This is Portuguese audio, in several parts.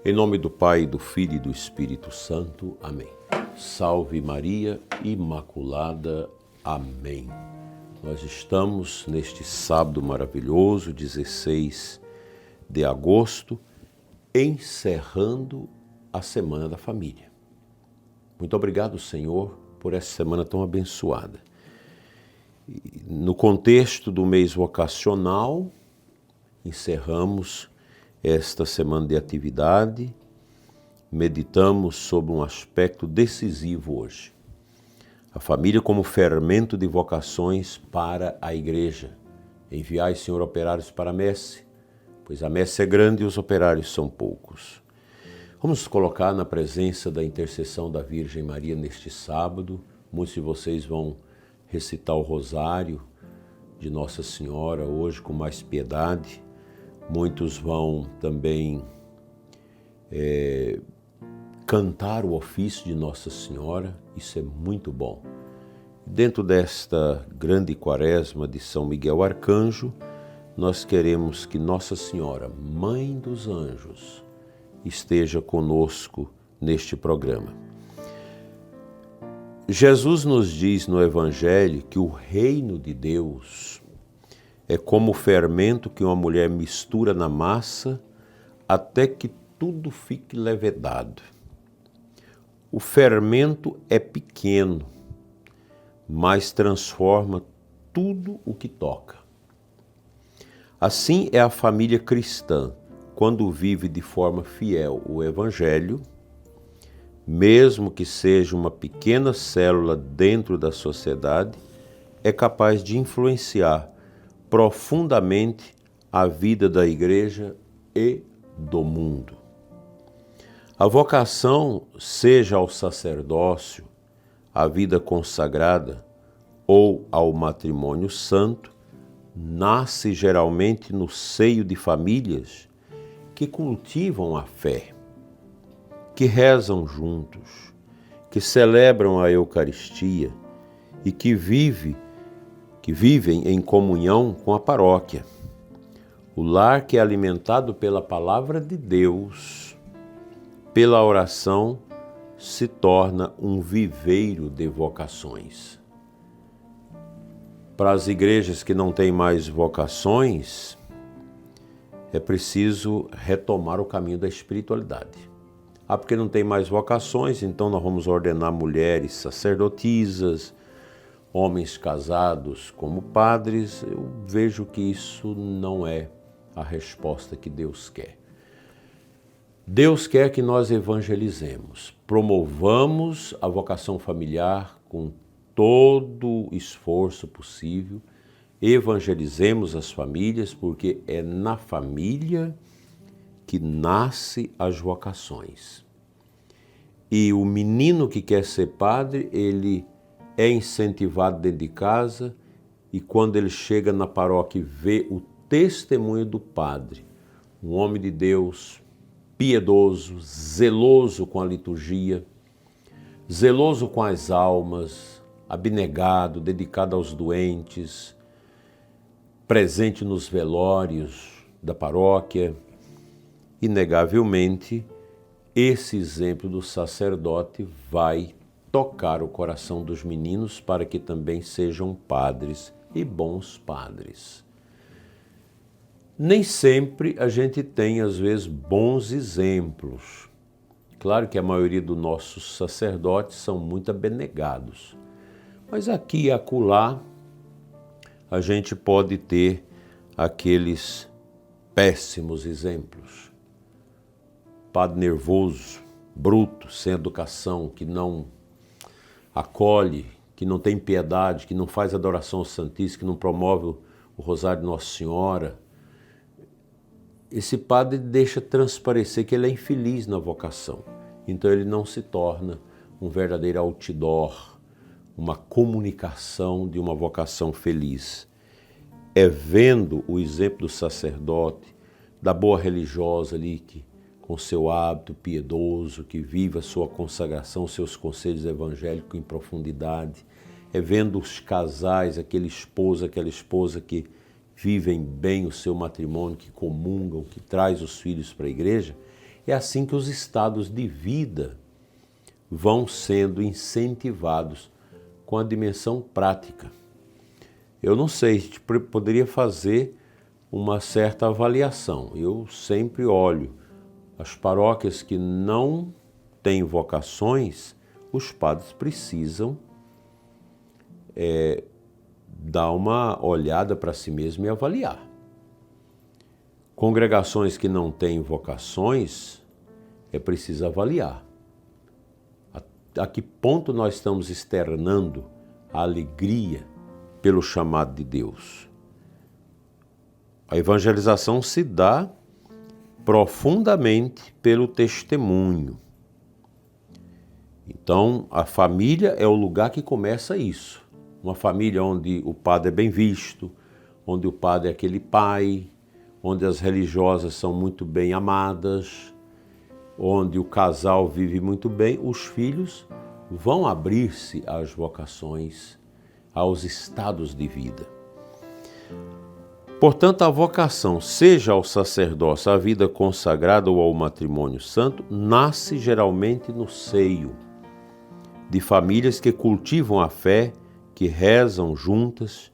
Em nome do Pai, do Filho e do Espírito Santo. Amém. Salve Maria Imaculada. Amém. Nós estamos neste sábado maravilhoso, 16 de agosto, encerrando a Semana da Família. Muito obrigado, Senhor, por essa semana tão abençoada. No contexto do mês vocacional, encerramos esta semana de atividade, meditamos sobre um aspecto decisivo hoje. A família como fermento de vocações para a igreja. Enviai, Senhor, operários para a messe, pois a messe é grande e os operários são poucos. Vamos nos colocar na presença da intercessão da Virgem Maria neste sábado. Muitos de vocês vão recitar o rosário de Nossa Senhora hoje com mais piedade. Muitos vão também cantar o ofício de Nossa Senhora, isso é muito bom. Dentro desta grande quaresma de São Miguel Arcanjo, nós queremos que Nossa Senhora, Mãe dos Anjos, esteja conosco neste programa. Jesus nos diz no Evangelho que o reino de Deus é como o fermento que uma mulher mistura na massa até que tudo fique levedado. O fermento é pequeno, mas transforma tudo o que toca. Assim é a família cristã, quando vive de forma fiel o Evangelho, mesmo que seja uma pequena célula dentro da sociedade, é capaz de influenciar profundamente a vida da igreja e do mundo. A vocação, seja ao sacerdócio, à vida consagrada ou ao matrimônio santo, nasce geralmente no seio de famílias que cultivam a fé, que rezam juntos, que celebram a Eucaristia e que vivem em comunhão com a paróquia. O lar que é alimentado pela palavra de Deus, pela oração, se torna um viveiro de vocações. Para as igrejas que não têm mais vocações, é preciso retomar o caminho da espiritualidade. Porque não tem mais vocações, então nós vamos ordenar mulheres sacerdotisas, homens casados como padres. Eu vejo que isso não é a resposta que Deus quer. Deus quer que nós evangelizemos, promovamos a vocação familiar com todo o esforço possível, evangelizemos as famílias, porque é na família que nascem as vocações. E o menino que quer ser padre, ele é incentivado dentro de casa e quando ele chega na paróquia e vê o testemunho do padre, um homem de Deus piedoso, zeloso com a liturgia, zeloso com as almas, abnegado, dedicado aos doentes, presente nos velórios da paróquia, inegavelmente, esse exemplo do sacerdote vai tocar o coração dos meninos para que também sejam padres e bons padres. Nem sempre a gente tem, às vezes, bons exemplos. Claro que a maioria dos nossos sacerdotes são muito abnegados, mas aqui e acolá a gente pode ter aqueles péssimos exemplos. Padre nervoso, bruto, sem educação, que não acolhe, que não tem piedade, que não faz adoração ao Santíssimo, que não promove o Rosário de Nossa Senhora. Esse padre deixa transparecer que ele é infeliz na vocação. Então ele não se torna um verdadeiro outdoor, uma comunicação de uma vocação feliz. É vendo o exemplo do sacerdote, da boa religiosa ali, que com seu hábito piedoso, que vive a sua consagração, seus conselhos evangélicos em profundidade. É vendo os casais, aquela esposa que vivem bem o seu matrimônio, que comungam, que traz os filhos para a igreja. É assim que os estados de vida vão sendo incentivados com a dimensão prática. Eu não sei, a gente poderia fazer uma certa avaliação. Eu sempre olho as paróquias que não têm vocações, os padres precisam dar uma olhada para si mesmo e avaliar. Congregações que não têm vocações, é preciso avaliar. A que ponto nós estamos externando a alegria pelo chamado de Deus? A evangelização se dá profundamente pelo testemunho. Então, a família é o lugar que começa isso. Uma família onde o padre é bem visto, onde o padre é aquele pai, onde as religiosas são muito bem amadas, onde o casal vive muito bem, os filhos vão abrir-se às vocações, aos estados de vida. Portanto, a vocação, seja ao sacerdócio, à vida consagrada ou ao matrimônio santo, nasce geralmente no seio de famílias que cultivam a fé, que rezam juntas,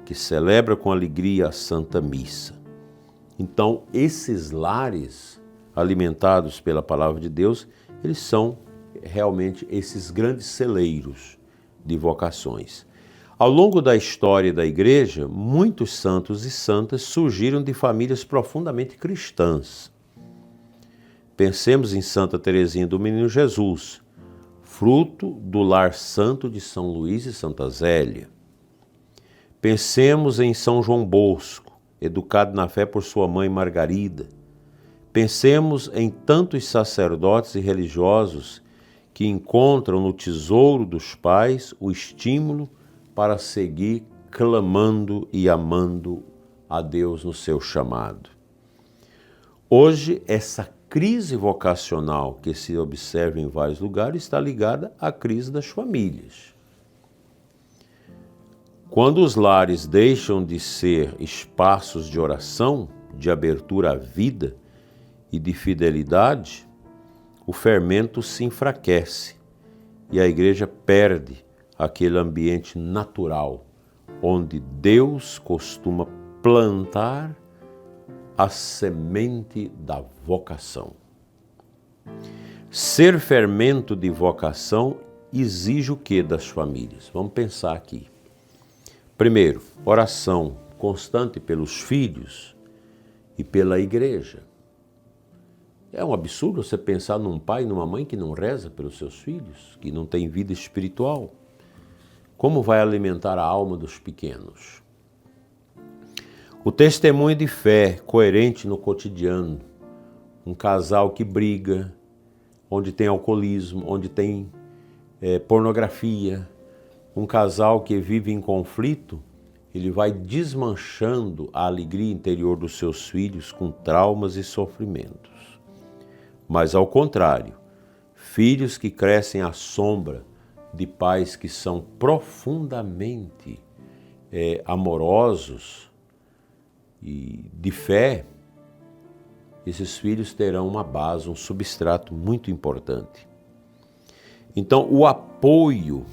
que celebram com alegria a Santa Missa. Então, esses lares alimentados pela palavra de Deus, eles são realmente esses grandes celeiros de vocações. Ao longo da história da Igreja, muitos santos e santas surgiram de famílias profundamente cristãs. Pensemos em Santa Teresinha do Menino Jesus, fruto do lar santo de São Luís e Santa Zélia. Pensemos em São João Bosco, educado na fé por sua mãe Margarida. Pensemos em tantos sacerdotes e religiosos que encontram no tesouro dos pais o estímulo para seguir clamando e amando a Deus no seu chamado. Hoje, essa crise vocacional que se observa em vários lugares está ligada à crise das famílias. Quando os lares deixam de ser espaços de oração, de abertura à vida e de fidelidade, o fermento se enfraquece e a igreja perde aquele ambiente natural onde Deus costuma plantar a semente da vocação. Ser fermento de vocação exige o que das famílias? Vamos pensar aqui. Primeiro, oração constante pelos filhos e pela igreja. É um absurdo você pensar num pai e numa mãe que não reza pelos seus filhos, que não tem vida espiritual. Como vai alimentar a alma dos pequenos? O testemunho de fé coerente no cotidiano. Um casal que briga, onde tem alcoolismo, onde tem pornografia. Um casal que vive em conflito, ele vai desmanchando a alegria interior dos seus filhos com traumas e sofrimentos. Mas ao contrário, filhos que crescem à sombra de pais que são profundamente amorosos e de fé, esses filhos terão uma base, um substrato muito importante. Então, o apoio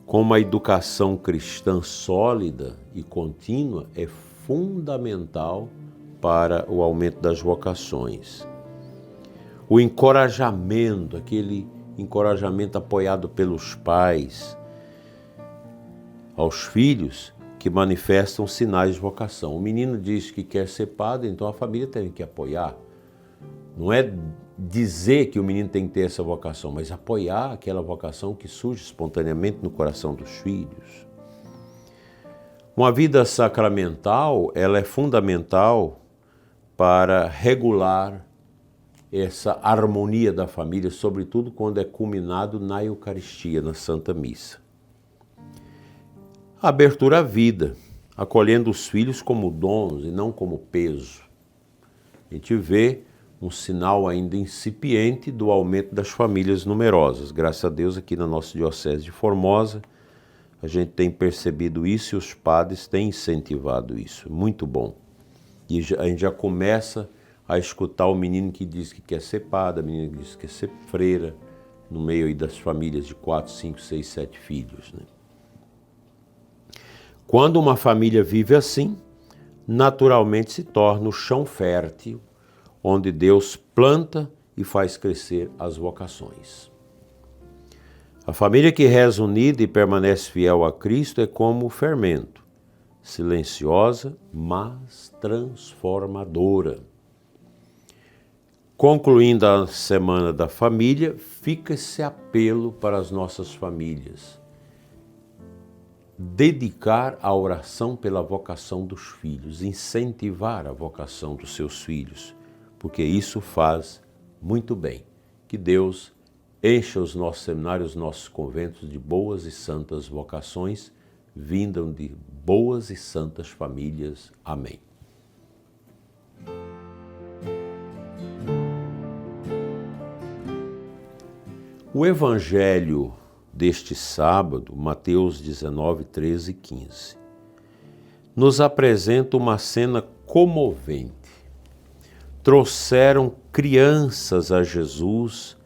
com uma educação cristã sólida e contínua é fundamental para o aumento das vocações. O encorajamento, aquele encorajamento apoiado pelos pais aos filhos que manifestam sinais de vocação. O menino diz que quer ser padre, então a família tem que apoiar. Não é dizer que o menino tem que ter essa vocação, mas apoiar aquela vocação que surge espontaneamente no coração dos filhos. Uma vida sacramental, ela é fundamental para regular essa harmonia da família, sobretudo quando é culminado na Eucaristia, na Santa Missa. A abertura à vida, acolhendo os filhos como dons e não como peso. A gente vê um sinal ainda incipiente do aumento das famílias numerosas. Graças a Deus, aqui na nossa Diocese de Formosa, a gente tem percebido isso e os padres têm incentivado isso. Muito bom. E a gente já começa a escutar o menino que diz que quer ser padre, a menina que diz que quer ser freira, no meio aí das famílias de 4, 5, 6, 7 filhos, né? Quando uma família vive assim, naturalmente se torna o chão fértil, onde Deus planta e faz crescer as vocações. A família que reza unida e permanece fiel a Cristo é como o fermento, silenciosa, mas transformadora. Concluindo a Semana da Família, fica esse apelo para as nossas famílias. Dedicar a oração pela vocação dos filhos, incentivar a vocação dos seus filhos, porque isso faz muito bem. Que Deus encha os nossos seminários, os nossos conventos de boas e santas vocações, vindam de boas e santas famílias. Amém. O Evangelho deste sábado, Mateus 19, 13 e 15, nos apresenta uma cena comovente. Trouxeram crianças a Jesus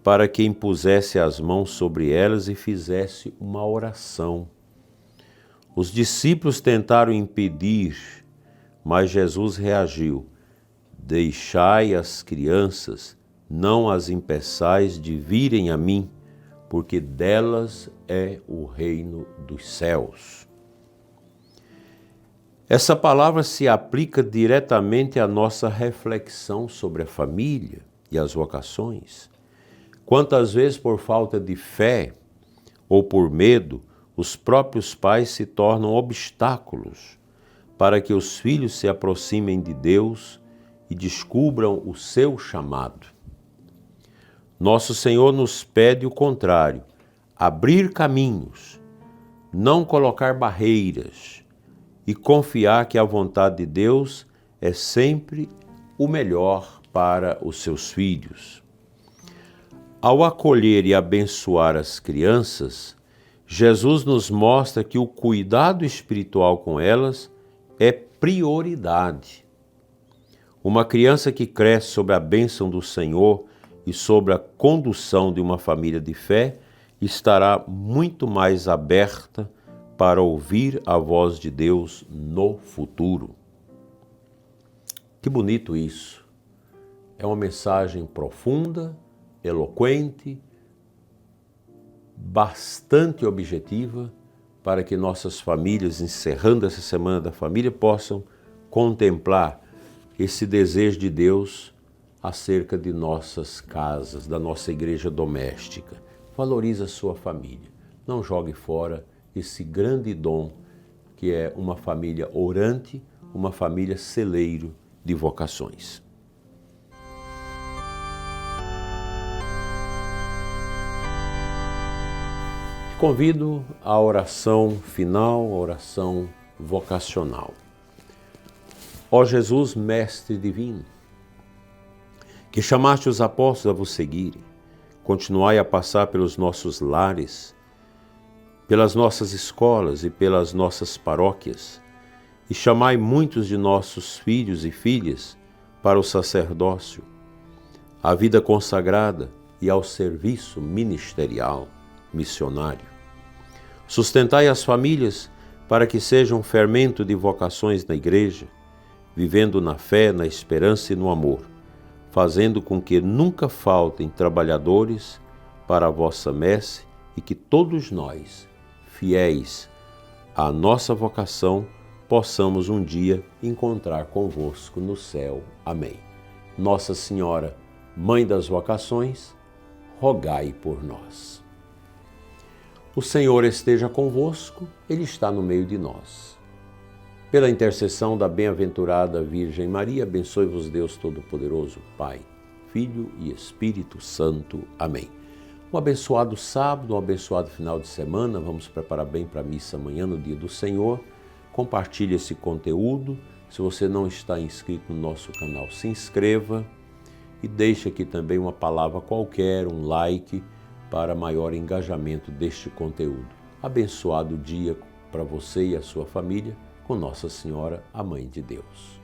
para que impusesse as mãos sobre elas e fizesse uma oração. Os discípulos tentaram impedir, mas Jesus reagiu: deixai as crianças, não as impeçais de virem a mim, porque delas é o reino dos céus. Essa palavra se aplica diretamente à nossa reflexão sobre a família e as vocações. Quantas vezes, por falta de fé ou por medo, os próprios pais se tornam obstáculos para que os filhos se aproximem de Deus e descubram o seu chamado. Nosso Senhor nos pede o contrário: abrir caminhos, não colocar barreiras e confiar que a vontade de Deus é sempre o melhor para os seus filhos. Ao acolher e abençoar as crianças, Jesus nos mostra que o cuidado espiritual com elas é prioridade. Uma criança que cresce sob a bênção do Senhor e sobre a condução de uma família de fé, estará muito mais aberta para ouvir a voz de Deus no futuro. Que bonito isso! É uma mensagem profunda, eloquente, bastante objetiva, para que nossas famílias, encerrando essa Semana da Família, possam contemplar esse desejo de Deus acerca de nossas casas, da nossa igreja doméstica. Valorize a sua família. Não jogue fora esse grande dom que é uma família orante, uma família celeiro de vocações. Te convido à oração final, a oração vocacional. Ó Jesus, Mestre Divino, que chamaste os apóstolos a vos seguirem, continuai a passar pelos nossos lares, pelas nossas escolas e pelas nossas paróquias, e chamai muitos de nossos filhos e filhas para o sacerdócio, à vida consagrada e ao serviço ministerial, missionário. Sustentai as famílias para que sejam fermento de vocações na igreja, vivendo na fé, na esperança e no amor, fazendo com que nunca faltem trabalhadores para a vossa messe e que todos nós, fiéis à nossa vocação, possamos um dia encontrar convosco no céu. Amém. Nossa Senhora, Mãe das Vocações, rogai por nós. O Senhor esteja convosco, Ele está no meio de nós. Pela intercessão da bem-aventurada Virgem Maria, abençoe-vos Deus Todo-Poderoso, Pai, Filho e Espírito Santo. Amém. Um abençoado sábado, um abençoado final de semana. Vamos preparar bem para a missa amanhã, no dia do Senhor. Compartilhe esse conteúdo. Se você não está inscrito no nosso canal, se inscreva e deixe aqui também uma palavra qualquer, um like, para maior engajamento deste conteúdo. Abençoado dia para você e a sua família, com Nossa Senhora, a Mãe de Deus.